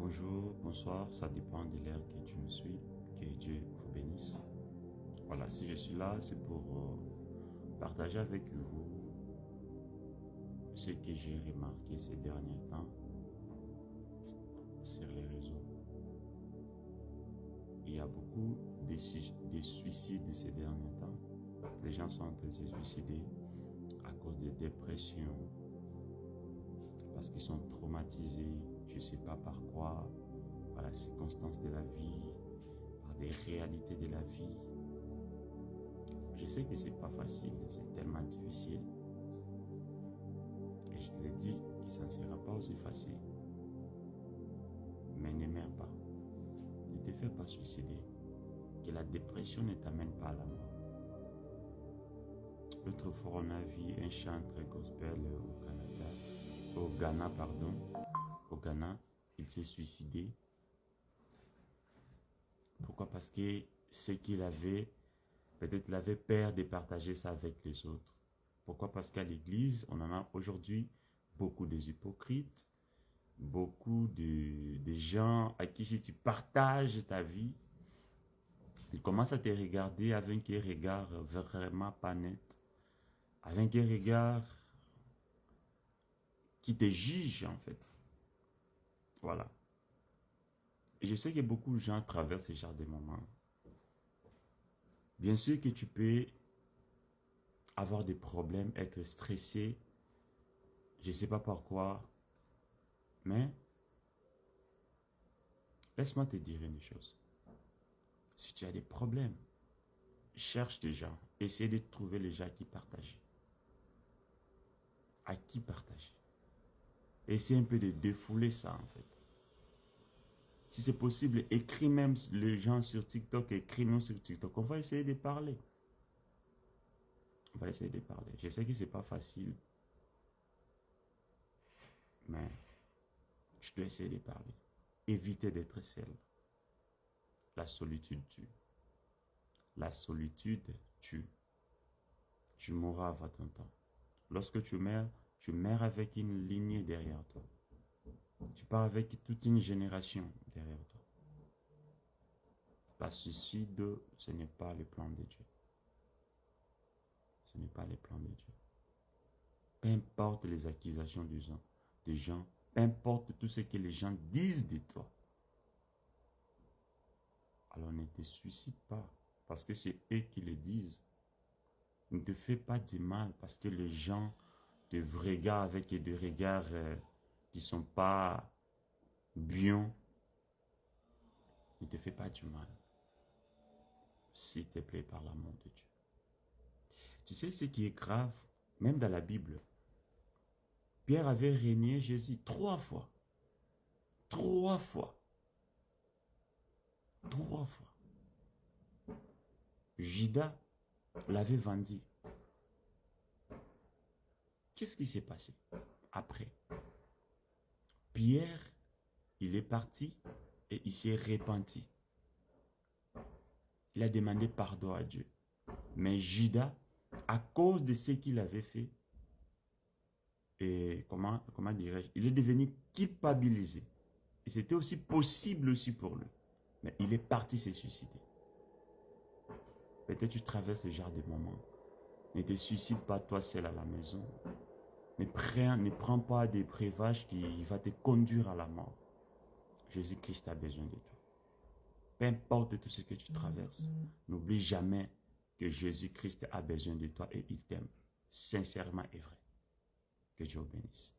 bonjour, bonsoir, ça dépend de l'heure que tu me suis. Que Dieu vous bénisse. Voilà, si je suis là, c'est pour partager avec vous ce que j'ai remarqué ces derniers temps sur les réseaux. Il y a beaucoup de suicides ces derniers temps. Les gens sont en train de se suicider à cause de dépression, parce qu'ils sont traumatisés, je ne sais pas par quoi, par la circonstance de la vie, par des réalités de la vie. Je sais que c'est pas facile, c'est tellement difficile. Et je te le dis que ça ne sera pas aussi facile. Mais ne meurs pas. Ne te fais pas suicider. Que la dépression ne t'amène pas à la mort. L'autre fois, on a vu un chanteur gospel au Ghana. Au Ghana, il s'est suicidé. Pourquoi? Parce que ce qu'il avait, peut-être il avait peur de partager ça avec les autres. Pourquoi? Parce qu'à l'église, on en a aujourd'hui beaucoup des hypocrites, beaucoup de gens à qui si tu partages ta vie, ils commencent à te regarder avec un regard vraiment pas net, avec un regard qui te juge en fait. Voilà. Et je sais que beaucoup de gens traversent ce genre de moments. Bien sûr que tu peux avoir des problèmes, être stressé, je ne sais pas pourquoi, mais laisse-moi te dire une chose. Si tu as des problèmes, cherche des gens, essaie de trouver les gens qui partagent. À qui partager. Essaie un peu de défouler ça en fait. Si c'est possible, écris même les gens sur TikTok, écris-nous sur TikTok. On va essayer de parler. On va essayer de parler. Je sais que ce n'est pas facile, mais je dois essayer de parler. Évitez d'être seul. La solitude tue. La solitude tue. Tu mourras avant ton temps. Lorsque tu meurs avec une lignée derrière toi. Tu pars avec toute une génération derrière toi. La suicide, ce n'est pas le plan de Dieu. Ce n'est pas le plan de Dieu. Peu importe les accusations des gens, peu importe tout ce que les gens disent de toi, alors ne te suicide pas, parce que c'est eux qui le disent. Ne te fais pas du mal, parce que les gens te regardent avec des regards qui ne sont pas bien. Ne te fais pas du mal, s'il te plaît, par l'amour de Dieu. Tu sais ce qui est grave, même dans la Bible, Pierre avait régné Jésus 3 fois. 3 fois. 3 fois. Judas l'avait vendu. Qu'est-ce qui s'est passé après? Pierre, il est parti et il s'est repenti. Il a demandé pardon à Dieu. Mais Judas, à cause de ce qu'il avait fait, et comment dirais-je, il est devenu culpabilisé. Et c'était aussi possible aussi pour lui. Mais il est parti se suicider. Peut-être tu traverses ce genre de moments. Ne te suicide pas toi seul à la maison. Ne prends pas des breuvages qui vont te conduire à la mort. Jésus-Christ a besoin de toi. Peu importe tout ce que tu traverses, n'oublie jamais que Jésus-Christ a besoin de toi et il t'aime. Sincèrement et vrai. Que Dieu vous bénisse.